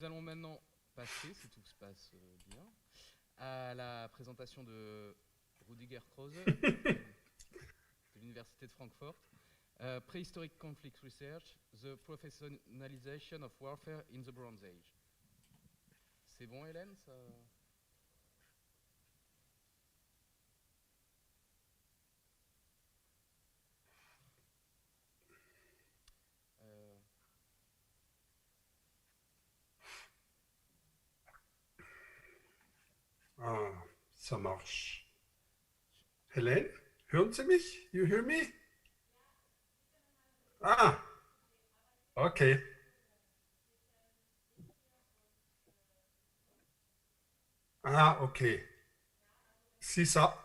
Nous allons maintenant passer, si tout se passe bien, à la présentation de Rüdiger Krause de l'Université de Francfort. Prehistoric Conflict Research, the Professionalisation of Warfare in the Bronze Age. C'est bon, Hélène ça... Ah, ça marche. Hélène, hören Sie mich? You hear me? Ah, okay. Ah, okay. Sie sa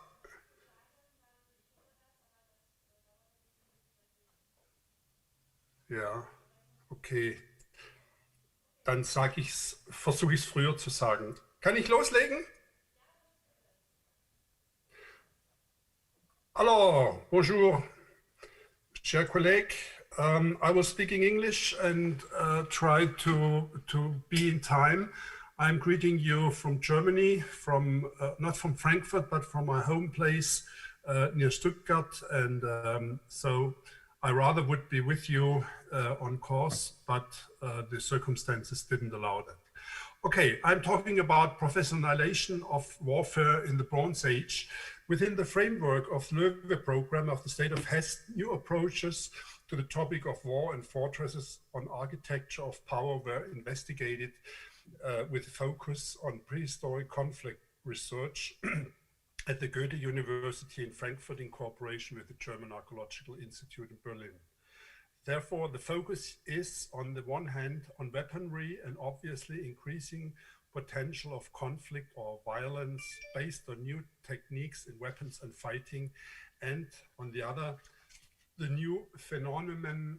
ja, okay. Dann versuche ich es früher zu sagen. Kann ich loslegen? Alors, bonjour, chers collègues. I was speaking English and try to be in time. I'm greeting you from Germany, from not from Frankfurt, but from my home place near Stuttgart. And so I rather would be with you on course, but the circumstances didn't allow that. Okay, I'm talking about professionalization of warfare in the Bronze Age. Within the framework of the Löwe program of the state of Hesse, new approaches to the topic of war and fortresses on architecture of power were investigated with focus on prehistoric conflict research at the Goethe University in Frankfurt in cooperation with the German Archaeological Institute in Berlin. Therefore, the focus is, on the one hand, on weaponry and obviously increasing potential of conflict or violence based on new techniques in weapons and fighting, and on the other, the new phenomenon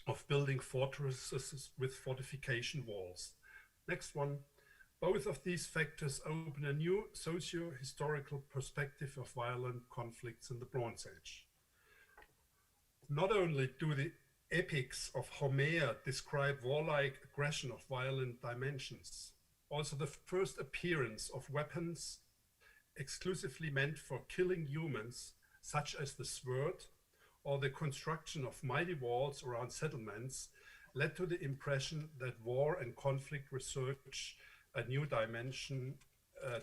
of building fortresses with fortification walls. Next one. Both of these factors open a new socio-historical perspective of violent conflicts in the Bronze Age. Not only do the epics of Homer describe warlike aggression of violent dimensions, also the first appearance of weapons exclusively meant for killing humans, such as the sword, or the construction of mighty walls around settlements, led to the impression that war and conflict research a new dimension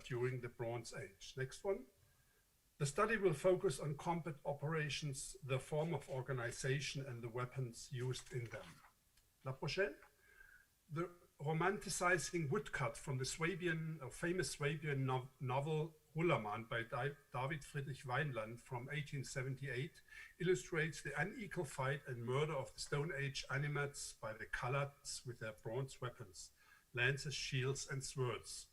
during the Bronze Age. Next one. The study will focus on combat operations, the form of organization, and the weapons used in them. La prochaine. The romanticizing woodcut from the famous Swabian novel Hullermann by David Friedrich Weinland from 1878 illustrates the unequal fight and murder of the Stone Age animates by the Coloureds with their bronze weapons, lances, shields, and swords.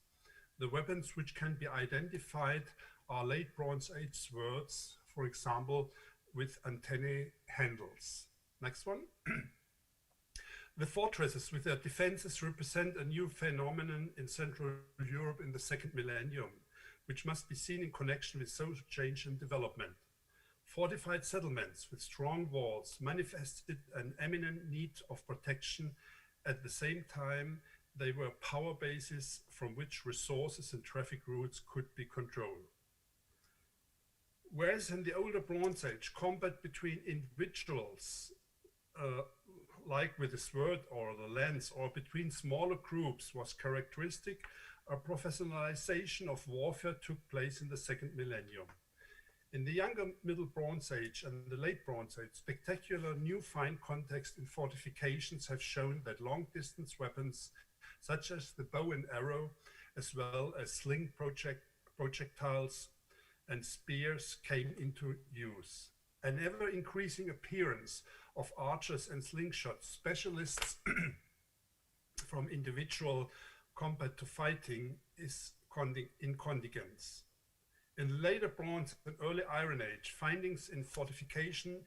The weapons which can be identified are late Bronze Age swords, for example, with antennae handles. Next one. The fortresses with their defenses represent a new phenomenon in Central Europe in the second millennium, which must be seen in connection with social change and development. Fortified settlements with strong walls manifested an eminent need of protection. At the same time, they were power bases from which resources and traffic routes could be controlled. Whereas in the older Bronze Age, combat between individuals, like with the sword or the lance, or between smaller groups was characteristic, a professionalization of warfare took place in the second millennium. In the younger Middle Bronze Age and the Late Bronze Age, spectacular new fine context in fortifications have shown that long-distance weapons, such as the bow and arrow, as well as sling projectiles and spears, came into use. An ever-increasing appearance of archers and slingshot specialists from individual combat to fighting is in contingence. In the later Bronze and early Iron Age, findings in fortification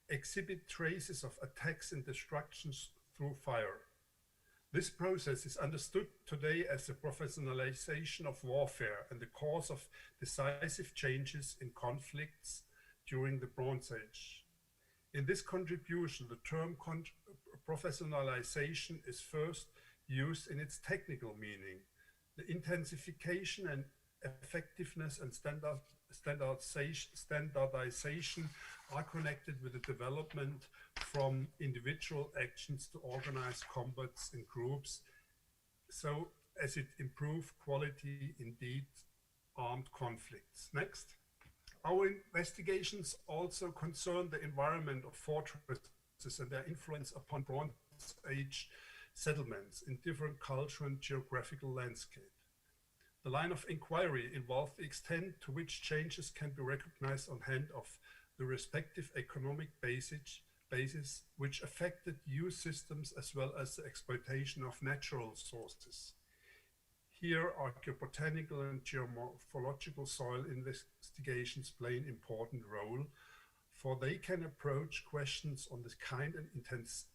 exhibit traces of attacks and destructions through fire. This process is understood today as the professionalization of warfare and the cause of decisive changes in conflicts during the Bronze Age. In this contribution, the term professionalization is first used in its technical meaning. The intensification and effectiveness and standardization are connected with the development from individual actions to organize combats in groups, so as it improves quality, indeed, armed conflicts. Next. Our investigations also concern the environment of fortresses and their influence upon Bronze Age settlements in different cultural and geographical landscape. The line of inquiry involved the extent to which changes can be recognized on hand of the respective economic basis which affected use systems as well as the exploitation of natural sources. Here, archaeobotanical and geomorphological soil investigations play an important role, for they can approach questions on the kind and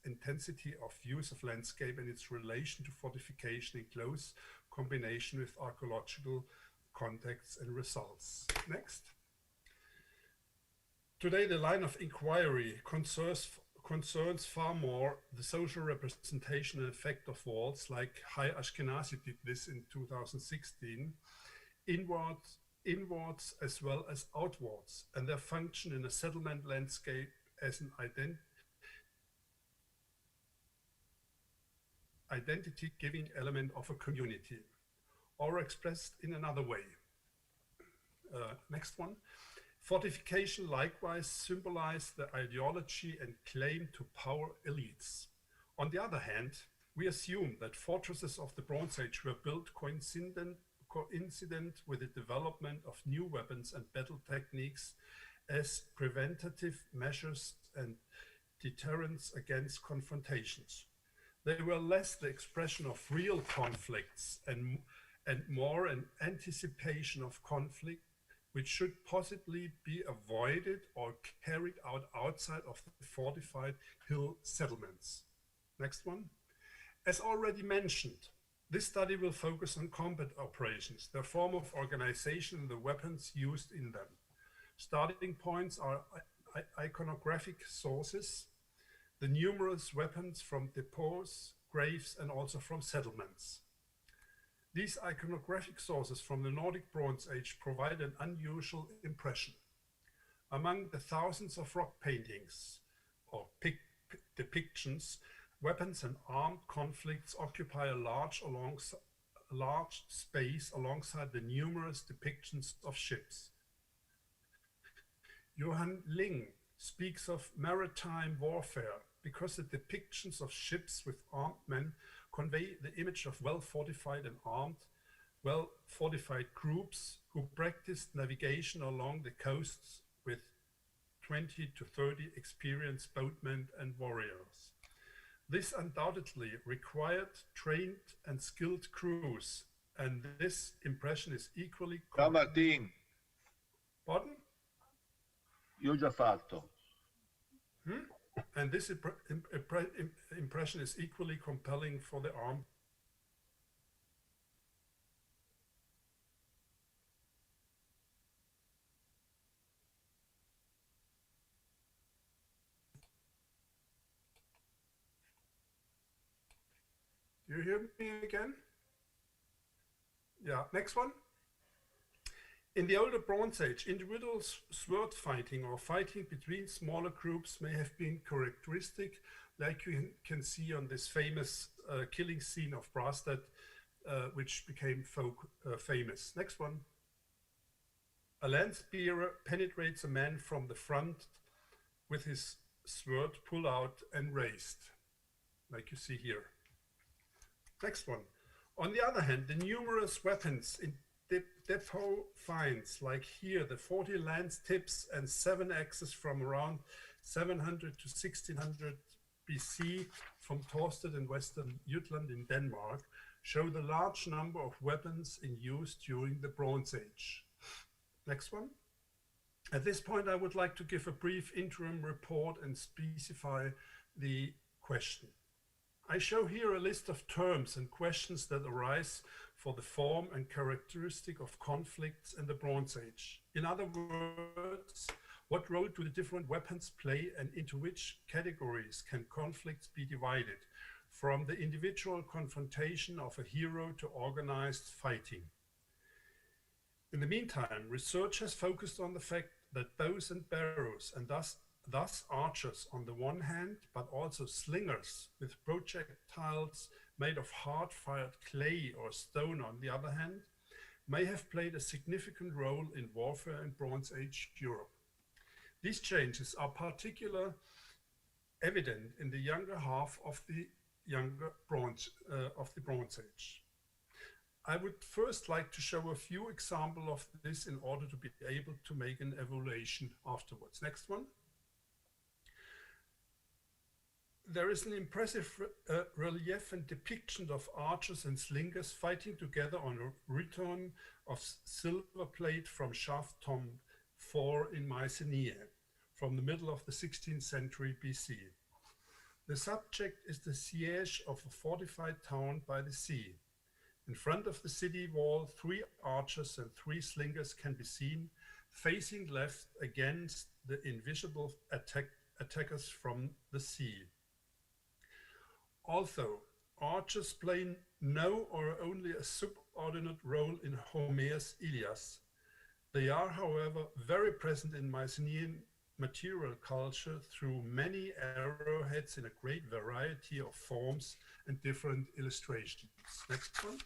intensity of use of landscape and its relation to fortification in close combination with archaeological contexts and results. Next. Today, the line of inquiry concerns far more the social representation and effect of walls, like Hai Ashkenazi did this in 2016, inwards as well as outwards, and their function in a settlement landscape as an identity-giving element of a community, or expressed in another way. Next one. Fortification likewise symbolized the ideology and claim to power elites. On the other hand, we assume that fortresses of the Bronze Age were built coincident with the development of new weapons and battle techniques as preventative measures and deterrents against confrontations. They were less the expression of real conflicts and more an anticipation of conflict, which should possibly be avoided or carried out outside of the fortified hill settlements. Next one. As already mentioned, this study will focus on combat operations, their form of organization and the weapons used in them. Starting points are iconographic sources, the numerous weapons from depots, graves, and also from settlements. These iconographic sources from the Nordic Bronze Age provide an unusual impression. Among the thousands of rock paintings or depictions, weapons and armed conflicts occupy a large space alongside the numerous depictions of ships. Johann Ling speaks of maritime warfare because the depictions of ships with armed men convey the image of well-fortified and armed, well-fortified groups who practiced navigation along the coasts with 20 to 30 experienced boatmen and warriors. This undoubtedly required trained and skilled crews, and this impression is equally... Ciao Martin. Pardon? Io ho già fatto. And this impression is equally compelling for the armed. Do you hear me again? Yeah, next one. In the older Bronze Age, individual sword fighting or fighting between smaller groups may have been characteristic, like you can see on this famous killing scene of Brastad, which became famous. Next one. A lance-bearer penetrates a man from the front with his sword pulled out and raised, like you see here. Next one. On the other hand, the numerous weapons in depot finds, like here, the 40 lance tips and 7 axes from around 700 to 1600 BC from Torsted in Western Jutland in Denmark, show the large number of weapons in use during the Bronze Age. Next one. At this point, I would like to give a brief interim report and specify the question. I show here a list of terms and questions that arise for the form and characteristic of conflicts in the Bronze Age. In other words, what role do the different weapons play and into which categories can conflicts be divided? from the individual confrontation of a hero to organized fighting. In the meantime, research has focused on the fact that bows and arrows, and thus archers on the one hand, but also slingers with projectiles made of hard-fired clay or stone on the other hand, may have played a significant role in warfare in Bronze Age Europe. These changes are particularly evident in the younger half of the Bronze Age. I would first like to show a few examples of this in order to be able to make an evaluation afterwards. Next one. There is an impressive relief and depiction of archers and slingers fighting together on a return of silver plate from shaft tomb 4 in Mycenae from the middle of the 16th century BC. The subject is the siege of a fortified town by the sea. In front of the city wall, 3 archers and 3 slingers can be seen, facing left against the invisible attackers from the sea. Although archers play no or only a subordinate role in Homer's Iliad, they are, however, very present in Mycenaean material culture through many arrowheads in a great variety of forms and different illustrations. Next one.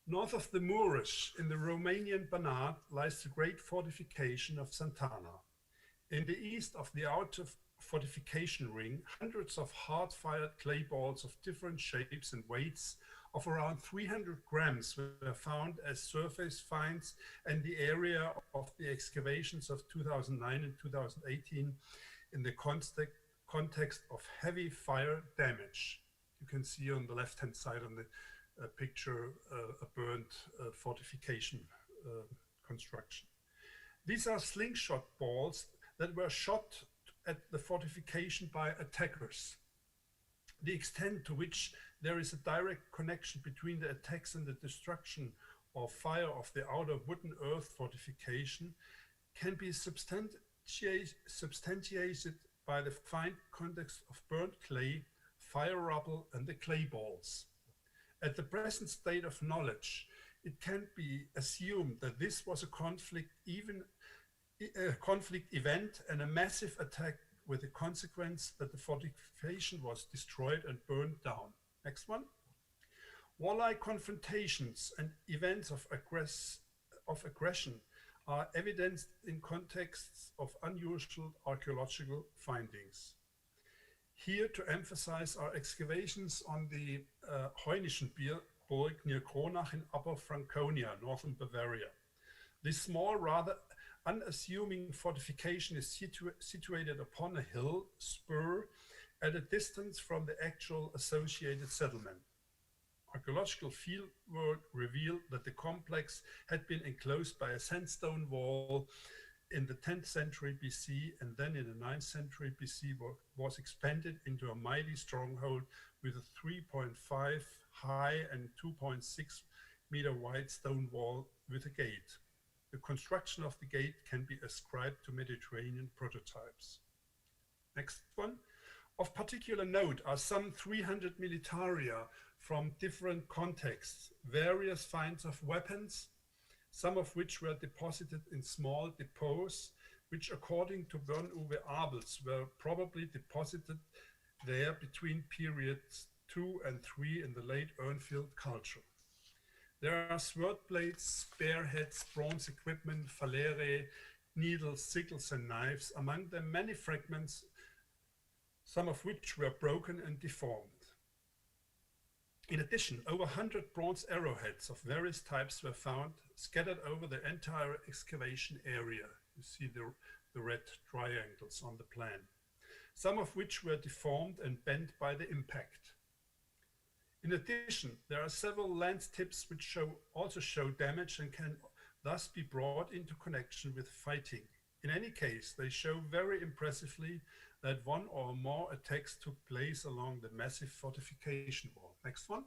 North of the Moorish, in the Romanian Banat, lies the great fortification of Sant'Anna. In the east of the outer fortification ring, hundreds of hard-fired clay balls of different shapes and weights of around 300 grams were found as surface finds in the area of the excavations of 2009 and 2018 in the context of heavy fire damage. You can see on the left-hand side on the picture a burnt fortification construction. These are slingshot balls that were shot at the fortification by attackers. The extent to which there is a direct connection between the attacks and the destruction or fire of the outer wooden earth fortification can be substantiated by the fine context of burnt clay, fire rubble, and the clay balls. At the present state of knowledge, it can be assumed that this was a conflict event and a massive attack with the consequence that the fortification was destroyed and burned down. Next one. Warlike confrontations and events of aggression are evidenced in contexts of unusual archaeological findings. Here to emphasize are excavations on the Heunischen Burg near Kronach in Upper Franconia, northern Bavaria. This small, rather unassuming fortification is situated upon a hill spur at a distance from the actual associated settlement. Archaeological fieldwork revealed that the complex had been enclosed by a sandstone wall in the 10th century BC, and then in the 9th century BC was expanded into a mighty stronghold with a 3.5 high and 2.6 meter wide stone wall with a gate. The construction of the gate can be ascribed to Mediterranean prototypes. Next one. Of particular note are some 300 militaria from different contexts, various finds of weapons, some of which were deposited in small depots, which according to Björn-Uwe Abels were probably deposited there between periods 2 and 3 in the late Urnfield culture. There are sword blades, spearheads, bronze equipment, falere, needles, sickles, and knives, among them many fragments, some of which were broken and deformed. In addition, over 100 bronze arrowheads of various types were found, scattered over the entire excavation area. You see the red triangles on the plan, some of which were deformed and bent by the impact. In addition, there are several lance tips which also show damage and can thus be brought into connection with fighting. In any case, they show very impressively that one or more attacks took place along the massive fortification wall. Next one.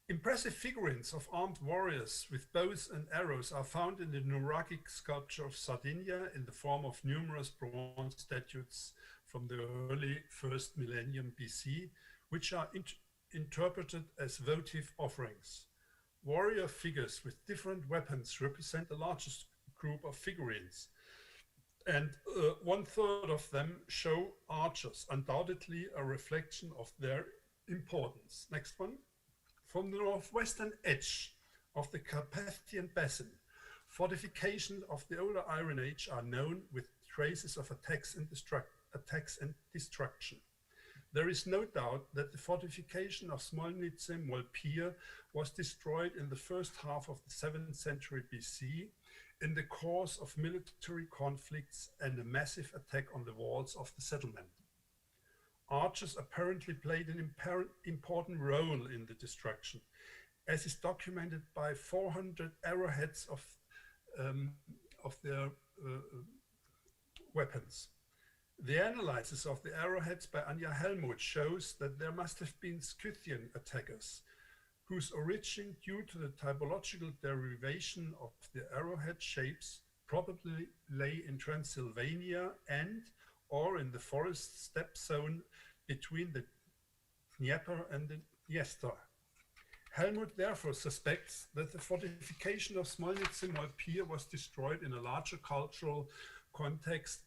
Impressive figurines of armed warriors with bows and arrows are found in the Nuragic sculpture of Sardinia in the form of numerous bronze statues from the early first millennium BC, which are interpreted as votive offerings. Warrior figures with different weapons represent the largest group of figurines, and 1/3 of them show archers, undoubtedly a reflection of their importance. Next one. From the northwestern edge of the Carpathian Basin, fortifications of the older Iron Age are known with traces of attacks and destruction. There is no doubt that the fortification of Smolnice Molpir was destroyed in the first half of the 7th century BC in the course of military conflicts and a massive attack on the walls of the settlement. Archers apparently played an important role in the destruction, as is documented by 400 arrowheads of their weapons. The analysis of the arrowheads by Anja Helmuth shows that there must have been Scythian attackers, whose origin, due to the typological derivation of the arrowhead shapes, probably lay in Transylvania or in the forest steppe zone between the Dnieper and the Dniester. Helmuth therefore suspects that the fortification of Smolnice Molpir was destroyed in a larger cultural context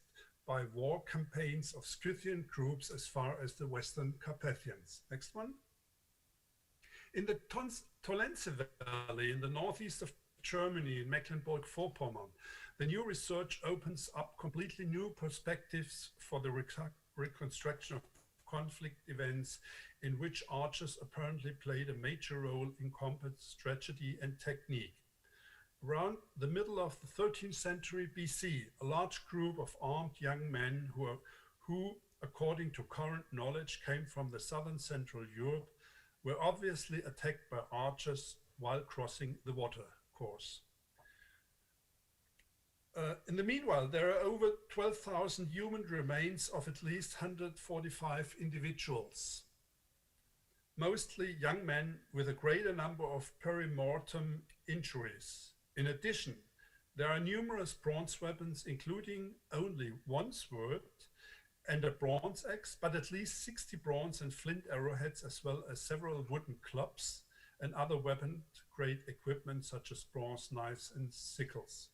by war campaigns of Scythian groups as far as the Western Carpathians. Next one. In the Tolense Valley in the northeast of Germany, in Mecklenburg-Vorpommern, the new research opens up completely new perspectives for the reconstruction of conflict events in which archers apparently played a major role in combat strategy and technique. Around the middle of the 13th century BC, a large group of armed young men who, according to current knowledge, came from the southern Central Europe, were obviously attacked by archers while crossing the water course. In the meanwhile, there are over 12,000 human remains of at least 145 individuals, mostly young men with a greater number of perimortem injuries. In addition, there are numerous bronze weapons, including only one sword and a bronze axe, but at least 60 bronze and flint arrowheads, as well as several wooden clubs and other weapon-grade equipment such as bronze knives and sickles.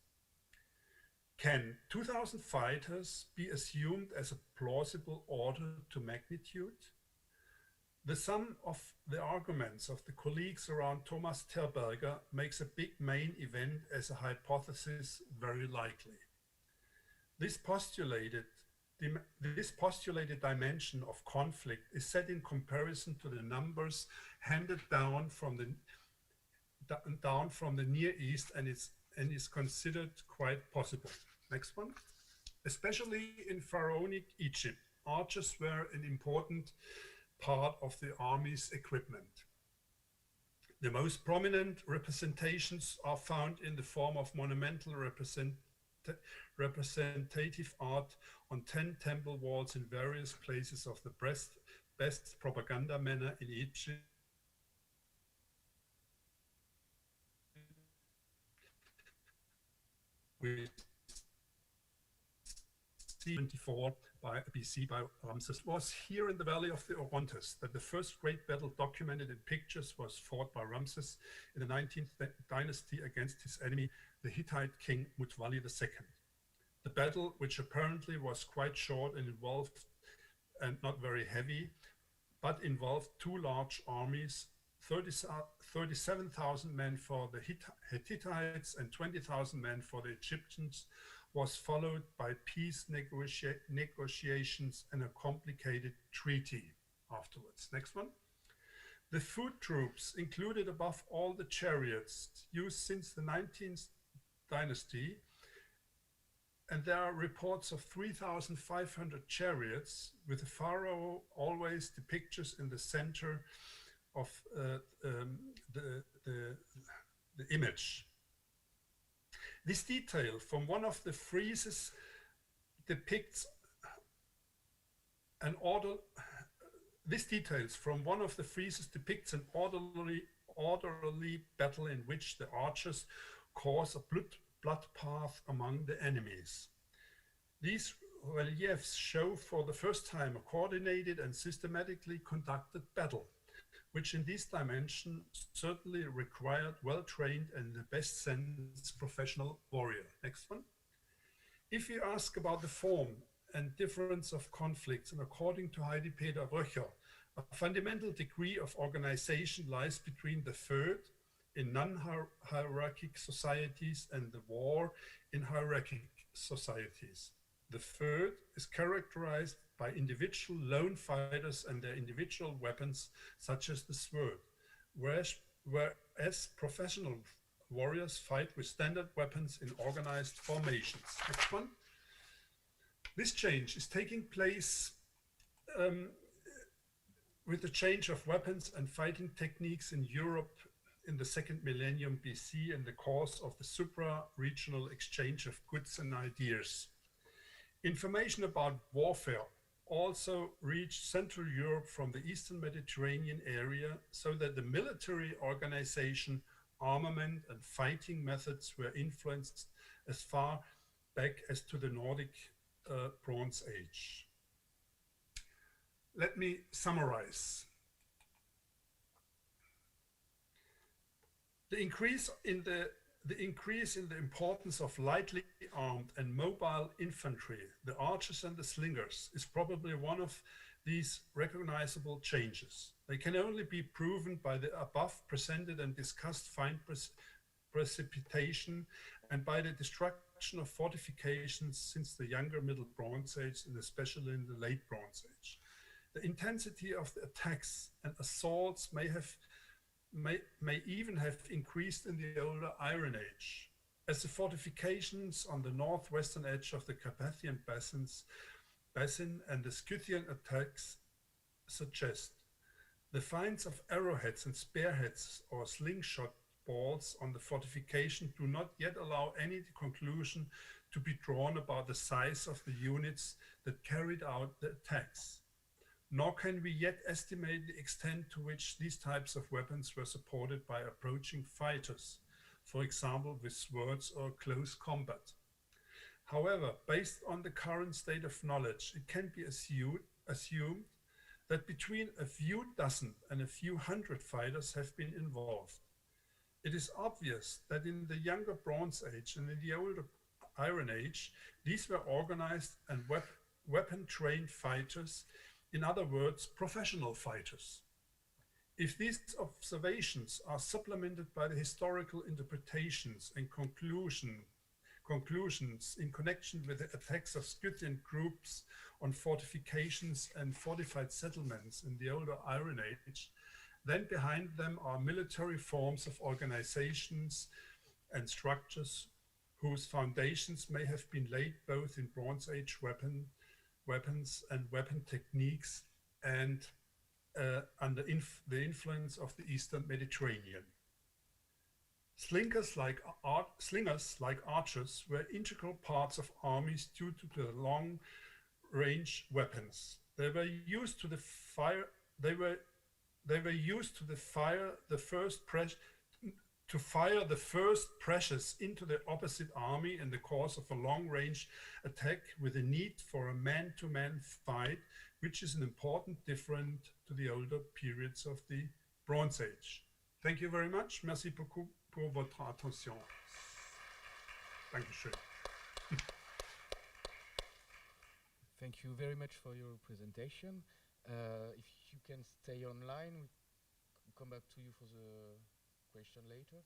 Can 2,000 fighters be assumed as a plausible order to magnitude? The sum of the arguments of the colleagues around Thomas Terberger makes a big main event as a hypothesis very likely. This postulated dimension of conflict is set in comparison to the numbers handed down from the Near East and is considered quite possible. Next one. Especially in pharaonic Egypt, archers were an important part of the army's equipment. The most prominent representations are found in the form of monumental representative art on 10 temple walls in various places of the best propaganda manner in Egypt. With 24 by BC by Ramses. Was here in the valley of the Orontes that the first great battle documented in pictures was fought by Ramses in the 19th dynasty against his enemy, the Hittite king Mutwalli II. The battle, which apparently was quite short and not very heavy, but involved two large armies, 37,000 men for the Hittites and 20,000 men for the Egyptians, was followed by peace negotiations and a complicated treaty afterwards. Next one. The foot troops included above all the chariots used since the 19th dynasty, and there are reports of 3,500 chariots, with the pharaoh always the pictures in the center of the image. This detail from one of the friezes depicts an orderly battle in which the archers cause a blood path among the enemies. These reliefs show for the first time a coordinated and systematically conducted battle, which in this dimension certainly required well-trained and in the best sense professional warrior. Next one. If you ask about the form and difference of conflicts, and according to Heidi Peter Röcher, a fundamental degree of organization lies between the third in non-hierarchic societies and the war in hierarchic societies. The third is characterized by individual lone fighters and their individual weapons, such as the sword, whereas professional warriors fight with standard weapons in organized formations. Next one. This change is taking place with the change of weapons and fighting techniques in Europe in the second millennium BC in the course of the supra-regional exchange of goods and ideas. Information about warfare also reached Central Europe from the Eastern Mediterranean area, so that the military organization, armament and fighting methods were influenced as far back as to the Nordic Bronze Age. Let me summarize. The increase in the importance of lightly armed and mobile infantry, the archers and the slingers, is probably one of these recognizable changes. They can only be proven by the above presented and discussed fine precipitation and by the destruction of fortifications since the younger Middle Bronze Age and especially in the Late Bronze Age. The intensity of the attacks and assaults may even have increased in the older Iron Age, as the fortifications on the northwestern edge of the Carpathian basin and the Scythian attacks suggest. The finds of arrowheads and spearheads or slingshot balls on the fortification do not yet allow any conclusion to be drawn about the size of the units that carried out the attacks. Nor can we yet estimate the extent to which these types of weapons were supported by approaching fighters, for example with swords or close combat. However, based on the current state of knowledge, it can be assumed that between a few dozen and a few hundred fighters have been involved. It is obvious that in the younger Bronze Age and in the older Iron Age, these were organized and weapon-trained fighters, in other words, professional fighters. If these observations are supplemented by the historical interpretations and conclusions in connection with the attacks of Scythian groups on fortifications and fortified settlements in the older Iron Age, then behind them are military forms of organizations and structures whose foundations may have been laid both in Bronze Age weapons and weapon techniques and under the influence of the Eastern Mediterranean. Slingers like archers were integral parts of armies due to the long-range weapons. They were used to fire the first pressures into the opposite army in the course of a long-range attack with a need for a man-to-man fight, which is an important difference to the older periods of the Bronze Age. Thank you very much. Merci beaucoup pour votre attention. Dankeschön. Thank you very much for your presentation. If you can stay online, we'll come back to you for the question later.